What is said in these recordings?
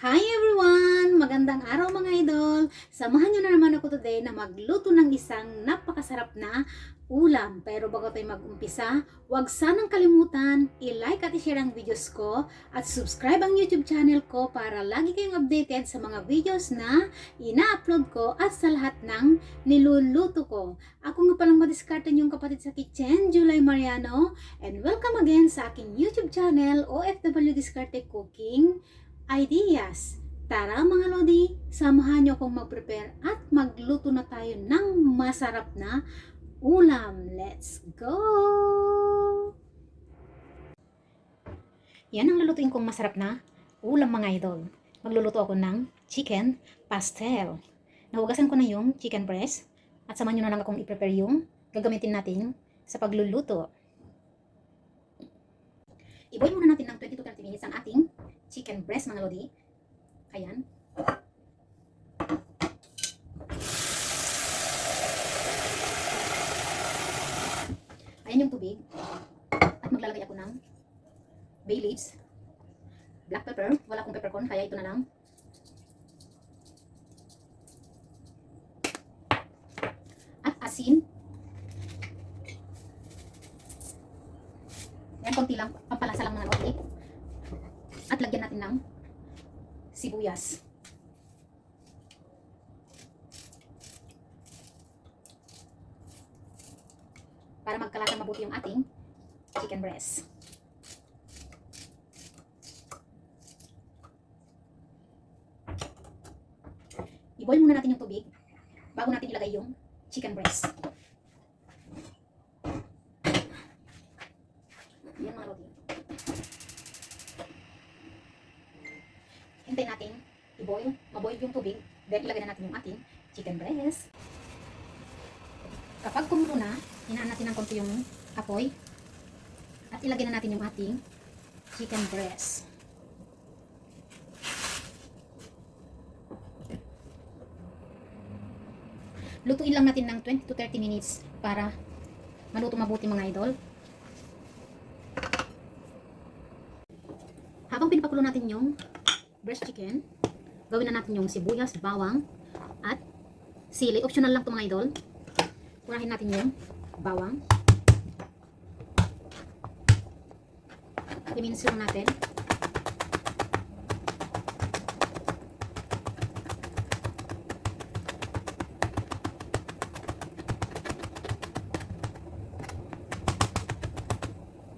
Hi everyone! Magandang araw mga idol! Samahan nyo na naman ako today na magluto ng isang napakasarap na ulam. Pero bago tayo mag-umpisa, huwag sanang kalimutan i-like at i-share ang videos ko at subscribe ang YouTube channel ko para lagi kayong updated sa mga videos na ina-upload ko at sa lahat ng niluluto ko. Ako nga palang madiskarte niyong kapatid sa kitchen, July Mariano, and welcome again sa aking YouTube channel, OFW Diskarte Cooking Ideas. Tara mga lodi, samahan nyo akong mag-prepare at magluto na tayo ng masarap na ulam. Let's go! Yan ang lulutuin kong masarap na ulam mga idol. Magluluto ako ng chicken pastel. Nahugasan ko na yung chicken breast at samahan nyo na lang akong i-prepare yung gagamitin natin sa pagluluto. I-boil muna natin ng 20 to 30 minutes ang ating chicken breast mga lodi. Ayan. Ayan yung tubig. At maglalagay ako ng bay leaves, black pepper. Wala akong peppercorn kaya ito na lang. At asin. Ayan, konti lang. Pampalasa lang mga lodi. At lagyan natin ng sibuyas. Para magkalasa mabuti yung ating chicken breast. I-boil muna natin yung tubig bago natin ilagay yung chicken breast. Yan mga lodi. Hintayin natin i-boil, maboil yung tubig, then ilagay na natin yung ating chicken breast. Kapag kumulo na, hinaan natin ng konti yung apoy at ilagay na natin yung ating chicken breast. Lutuin lang natin ng 20 to 30 minutes para maluto mabuti mga idol. Habang pinapakulo natin yung breast chicken, gawin na natin yung sibuyas, bawang, at sili. Optional lang ito mga idol. Unahin natin yung bawang. I-mince lang natin.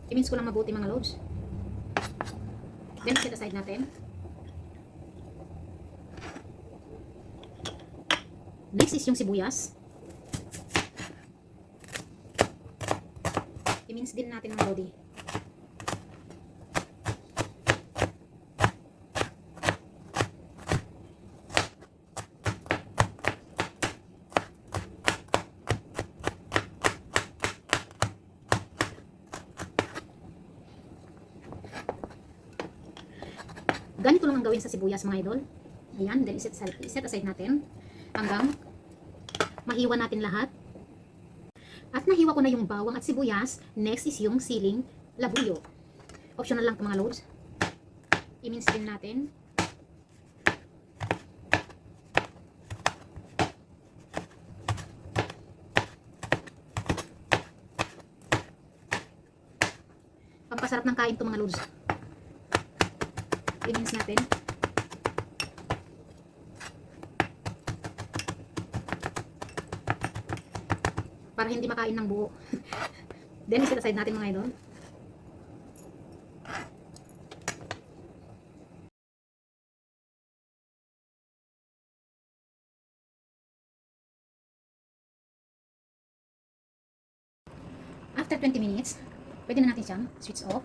I-mince ko lang mabuti mga loads. Then set aside natin. Next is yung sibuyas. I-mince din natin ng lodi. Ganito lang ang gawin sa sibuyas mga idol. Ayan, then set aside natin hanggang mahiwa natin lahat. At nahiwa ko na yung bawang at sibuyas. Next is yung siling labuyo. Optional lang ito mga loads. I-mince din natin. Pampasarap ng kain ito mga loads. I-mince natin. Para hindi makain ng buo. Then, set aside natin mga idol. After 20 minutes, pwede na natin siyang switch off.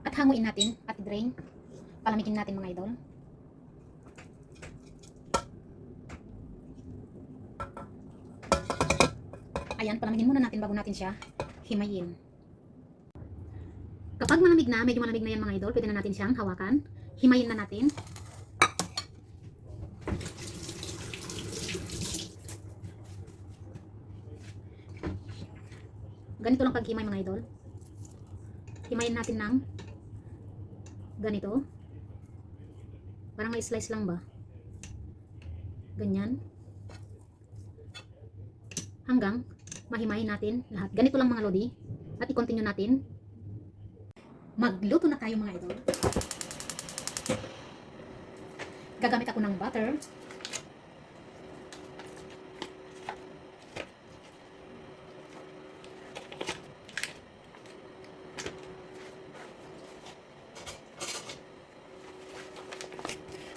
At hanguin natin at i-drain. Palamigin natin mga idol. Ayan, palamigin muna natin bago natin siya himayin. Kapag malamig na, medyo malamig na yan mga idol, pwede na natin siyang hawakan. Himayin na natin. Ganito lang paghimay mga idol. Himayin natin ng ganito. Parang may slice lang ba? Ganyan. Hanggang mahimayin natin lahat. Ganito lang mga lodi. At i-continue natin. Magluto na tayo mga idol. Gagamit ako ng butter.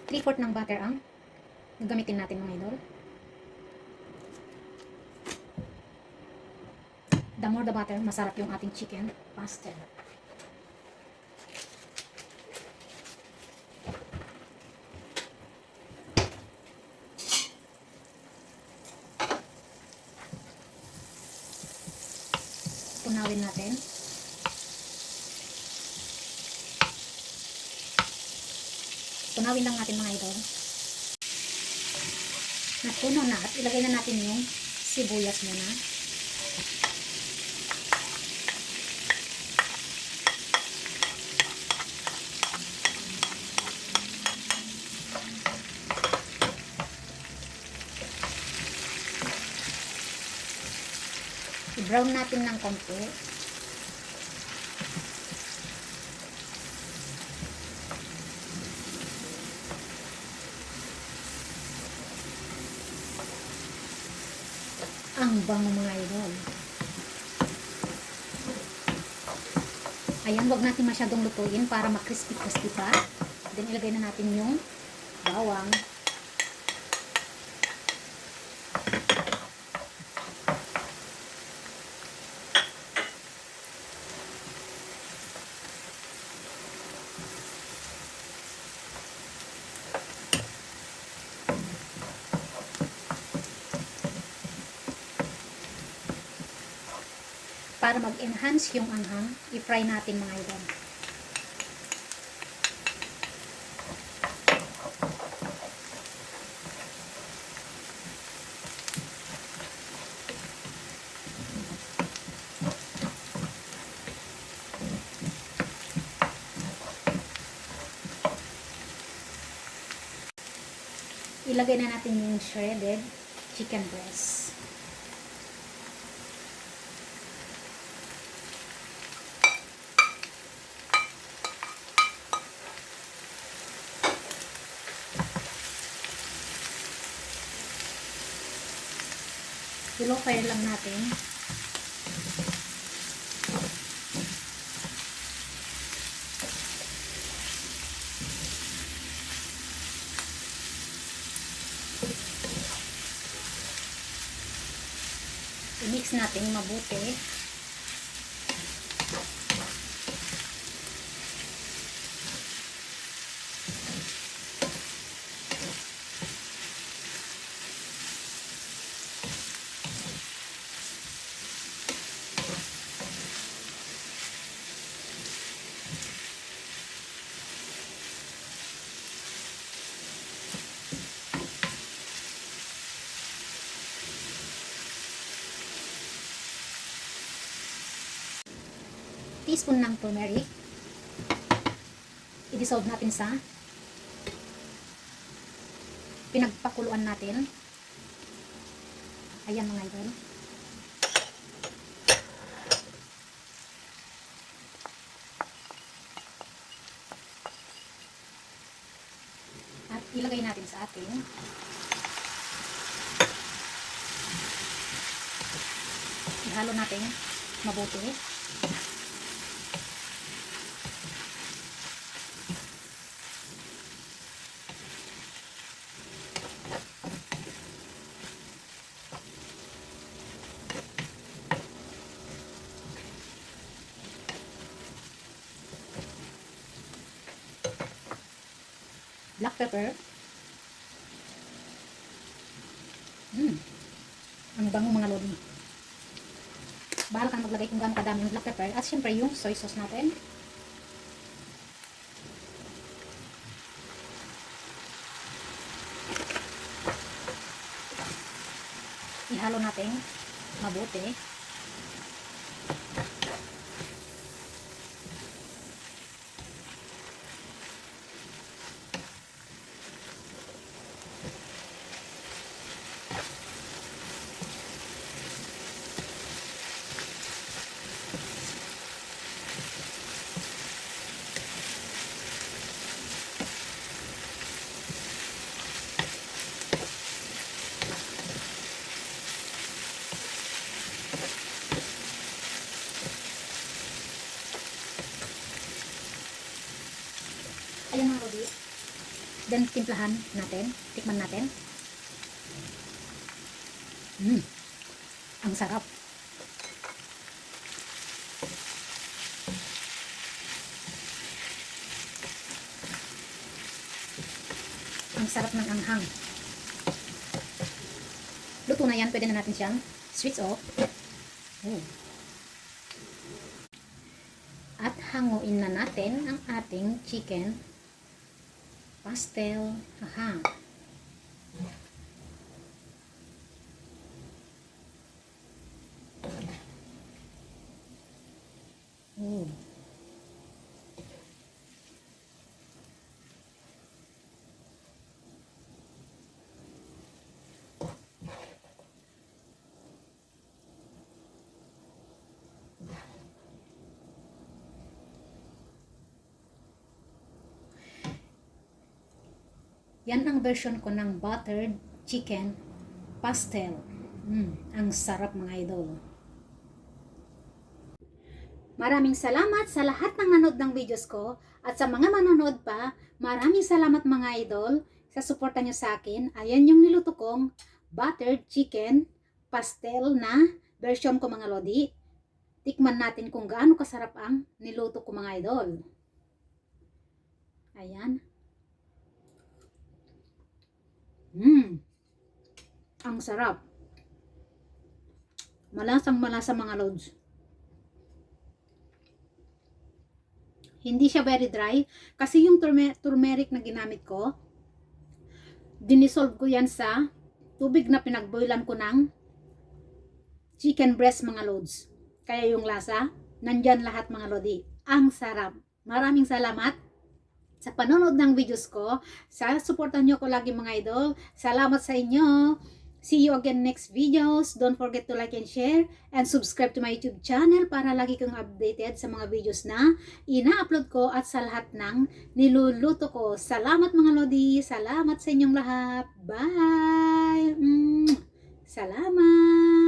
Three-fourth ng butter ang gagamitin natin mga idol. The more the butter, masarap yung ating chicken pasta. Tunawin natin. Tunawin lang natin mga idol. Natunaw na at ilagay na natin yung sibuyas muna. I-brown natin ng konti. Ang bango mga idol. Ayan, wag natin masyadong lutuin para makrispy-crispy pa. Then ilagay na natin yung bawang. Para mag-enhance yung anghang, i-fry natin mga idol. Ilagay na natin yung shredded chicken breast. I-low fire lang natin. I-mix natin mabuti. Teaspoon ng turmeric. I-dissolve natin sa pinagpakuluan natin. Ayan mga idol. At ilagay natin sa atin. Ihalo natin mabuti. Black pepper. Ang bango mga lodi. Bahala kang maglagay kung gaano kadami yung black pepper. At syempre yung soy sauce natin. Ihalo natin mabuti. then timplahan natin. Tikman natin. Ang sarap. Ang sarap ng anghang. Luto na yan. Pwede na natin siyang switch off. At hanguin na natin ang ating chicken pastel. Aha. Yan ang version ko ng buttered chicken pastel. Ang sarap mga idol. Maraming salamat sa lahat ng nanood ng videos ko at sa mga manonood pa, maraming salamat mga idol sa suporta nyo sa akin. Ayan yung niluto kong buttered chicken pastel na version ko mga lodi. Tikman natin kung gaano kasarap ang niluto ko mga idol. Ayan. Ang sarap. Malasang malasa mga lods. Hindi siya very dry kasi yung turmeric na ginamit ko, dinisolve ko yan sa tubig na pinagboilan ko ng chicken breast mga lods. Kaya yung lasa, nandyan lahat mga lodi. Ang sarap. Maraming salamat sa panonood ng videos ko. Sa suportan nyo ko lagi mga idol. Salamat sa inyo. See you again next videos. Don't forget to like and share and subscribe to my YouTube channel para lagi kang updated sa mga videos na ina-upload ko at sa lahat ng niluluto ko. Salamat mga lodi. Salamat sa inyong lahat. Bye! Salamat!